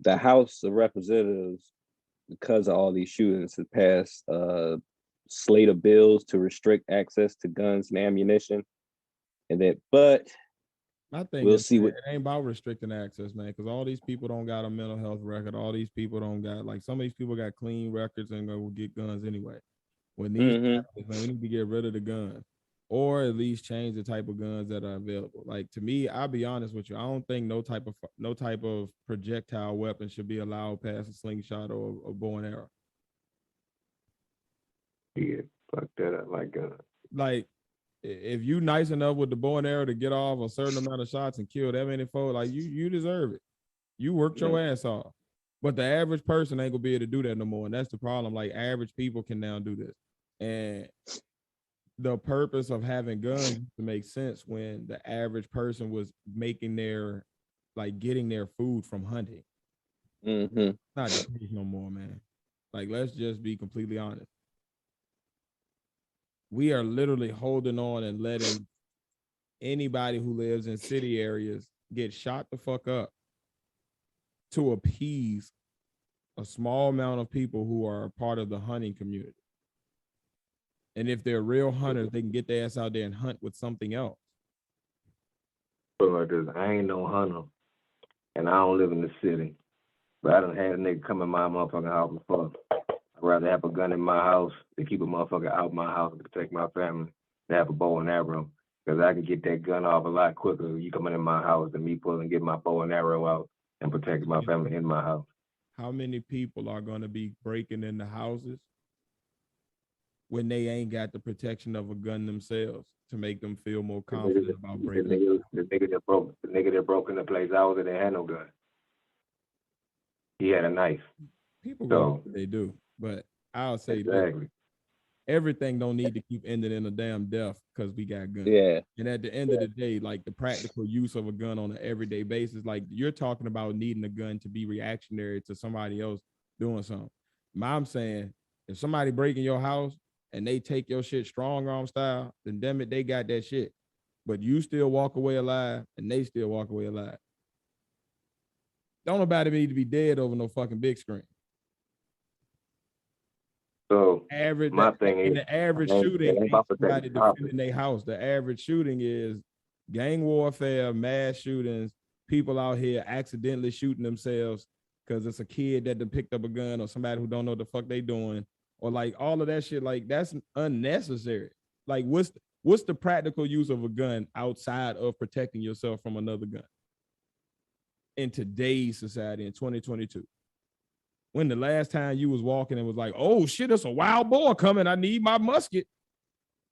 the House of Representatives, because of all these shootings, has passed a slate of bills to restrict access to guns and ammunition. And that, but My thing we'll is, see man, what. it ain't about restricting access, man, because all these people don't got a mental health record. All these people don't got, like, some of these people got clean records and go get guns anyway. When these Mm-hmm. happen, man, we need to get rid of the guns, or at least change the type of guns that are available. Like, to me, I'll be honest with you, I don't think no type of projectile weapon should be allowed past a slingshot or a bow and arrow. Yeah, fuck that up. Like, if you nice enough with the bow and arrow to get off a certain amount of shots and kill that many folks, like, you deserve it. You worked your ass off. But the average person ain't gonna be able to do that no more. And that's the problem. Like, average people can now do this. And the purpose of having guns used to make sense when the average person was making their, like, getting their food from hunting. Mm-hmm. Not the case no more, man. Like, let's just be completely honest. We are literally holding on and letting anybody who lives in city areas get shot the fuck up to appease a small amount of people who are part of the hunting community. And if they're real hunters, they can get their ass out there and hunt with something else. So like this, I ain't no hunter, and I don't live in the city. But I done had a nigga come in my motherfucking house before. I'd rather have a gun in my house to keep a motherfucker out my house to protect my family than have a bow and arrow. Because I can get that gun off a lot quicker you coming in my house than me pulling and get my bow and arrow out and protecting my family in my house. How many people are going to be breaking into houses when they ain't got the protection of a gun themselves to make them feel more confident about breaking? The nigga that broke in the place I was in, they had no gun. He had a knife. People go, they do, but I'll say exactly. This, everything don't need to keep ending in a damn death because we got guns. Yeah. And at the end of the day, like, the practical use of a gun on an everyday basis, like, you're talking about needing a gun to be reactionary to somebody else doing something. I'm saying, if somebody break in your house and they take your shit strong arm style, then damn it, they got that shit. But you still walk away alive and they still walk away alive. Don't nobody need to be dead over no fucking big screen. So my thing is, the average shooting ain't somebody defending their house. The average shooting is gang warfare, mass shootings, people out here accidentally shooting themselves because it's a kid that picked up a gun or somebody who don't know what the fuck they doing, or like all of that shit. Like, that's unnecessary. Like, what's the practical use of a gun outside of protecting yourself from another gun in today's society in 2022? When the last time you was walking and was like, oh shit, it's a wild boar coming, I need my musket.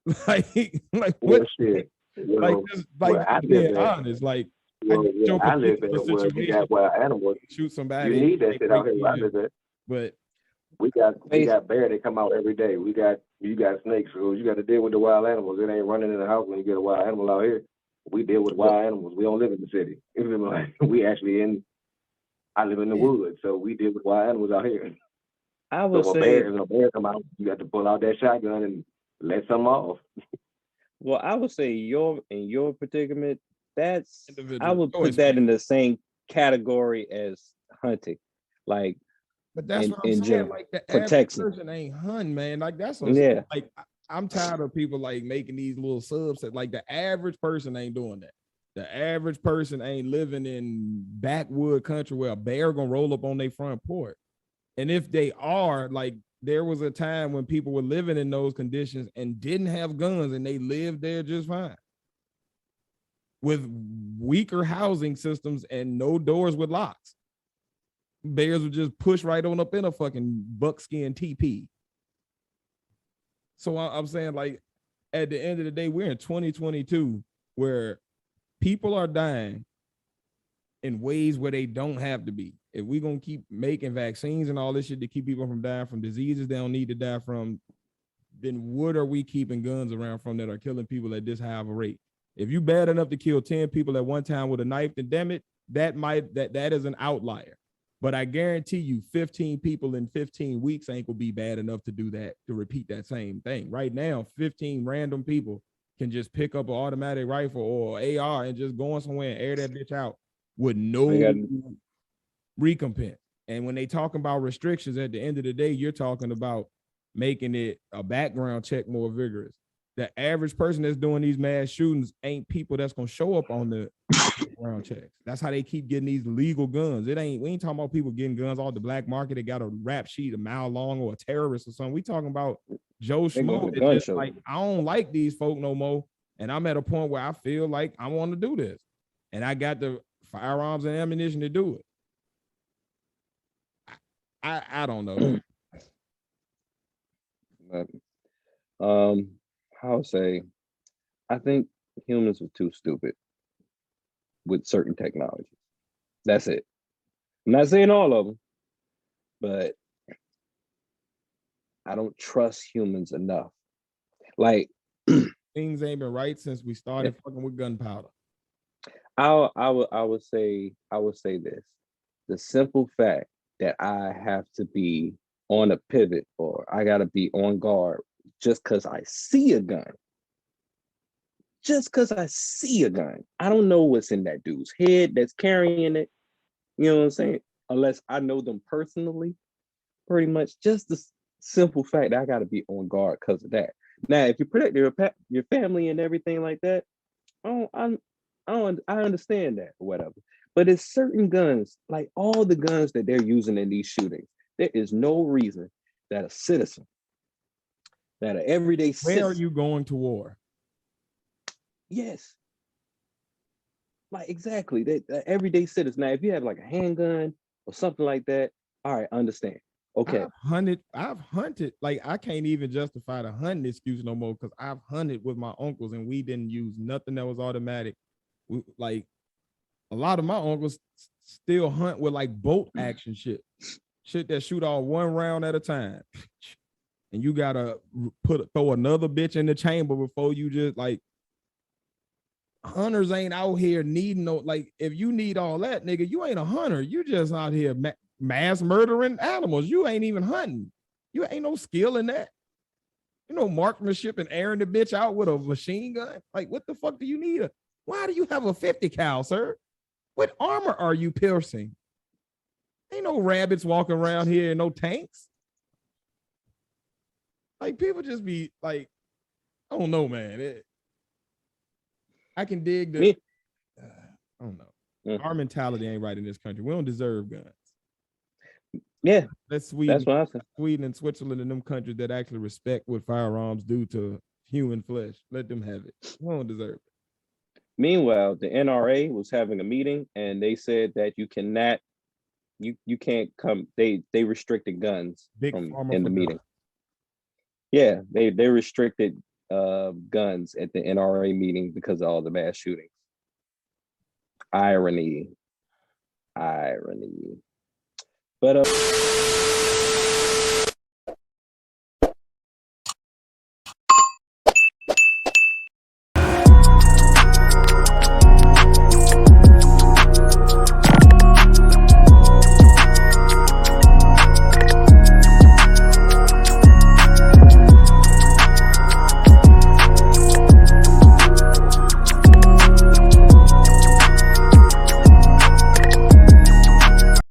like what shit? Being honest, like, I live in where you got wild animals. Shoot somebody. You need that shit out here where I live at. But we got bear that come out every day. You got snakes, so you got to deal with the wild animals. It ain't running in the house when you get a wild animal out here. We deal with wild animals. We don't live in the city. We actually I live in the woods, so we deal with wild animals out here. I would say, if a bear come out, you got to pull out that shotgun and let some off. Well, I would say in your predicament, that's individual. I would put that in the same category as hunting, like. But that's what I'm saying. General, like, the average person ain't hunting, man. Like, that's what I'm saying. Like, I'm tired of people like making these little subsets. Like, the average person ain't doing that. The average person ain't living in backwood country where a bear gonna roll up on their front porch. And if they are, like, there was a time when people were living in those conditions and didn't have guns and they lived there just fine with weaker housing systems and no doors with locks. Bears would just push right on up in a fucking buckskin TP. So I'm saying, like, at the end of the day, we're in 2022 where people are dying in ways where they don't have to be. If we're going to keep making vaccines and all this shit to keep people from dying from diseases they don't need to die from, then what are we keeping guns around from that are killing people at this high of a rate? If you bad enough to kill 10 people at one time with a knife, then damn it, that is an outlier. But I guarantee you 15 people in 15 weeks ain't gonna be bad enough to do that, to repeat that same thing. Right now, 15 random people can just pick up an automatic rifle or AR and just go on somewhere and air that bitch out with no recompense. And when they talking about restrictions, at the end of the day, you're talking about making it a background check more vigorous. The average person that's doing these mass shootings ain't people that's gonna show up on the background checks. That's how they keep getting these legal guns. We ain't talking about people getting guns off the black market. They got a rap sheet a mile long or a terrorist or something. We talking about Joe Schmo. Like, I don't like these folk no more. And I'm at a point where I feel like I want to do this. And I got the firearms and ammunition to do it. I don't know. I would say, I think humans are too stupid with certain technologies. That's it. I'm not saying all of them, but I don't trust humans enough. Like, things ain't been right since we started fucking with gunpowder. I would say this: the simple fact that I have to be on a pivot or I gotta be on guard just because I see a gun. Just because I see a gun. I don't know what's in that dude's head that's carrying it. You know what I'm saying? Unless I know them personally, pretty much. Just the simple fact that I gotta be on guard because of that. Now, if you protect your family and everything like that, I understand that or whatever. But it's certain guns, like all the guns that they're using in these shootings, there is no reason that a citizen, that an everyday citizen. Where are you going to war? Yes. Like exactly. That everyday citizen. Now, if you have like a handgun or something like that, all right, understand. Okay. I've hunted. Like, I can't even justify the hunting excuse no more because I've hunted with my uncles and we didn't use nothing that was automatic. Like, a lot of my uncles still hunt with like bolt action shit that shoot all one round at a time. And you gotta throw another bitch in the chamber before you just like. Hunters ain't out here needing no, like, if you need all that, nigga, you ain't a hunter. You just out here mass murdering animals. You ain't even hunting. You ain't no skill in that. You know, marksmanship and airing the bitch out with a machine gun. Like, what the fuck do you need? Why do you have a 50 cal, sir? What armor are you piercing? Ain't no rabbits walking around here and no tanks. Like, people just be like, I don't know, man. I can dig the, I don't know. Our mentality ain't right in this country. We don't deserve guns. Yeah, that's Sweden. That's what I said. Sweden and Switzerland and them countries that actually respect what firearms do to human flesh. Let them have it. We don't deserve it. Meanwhile, the NRA was having a meeting and they said that you cannot, you can't come. They restricted guns in the meeting. Yeah, they restricted guns at the NRA meeting because of all the mass shootings. Irony. But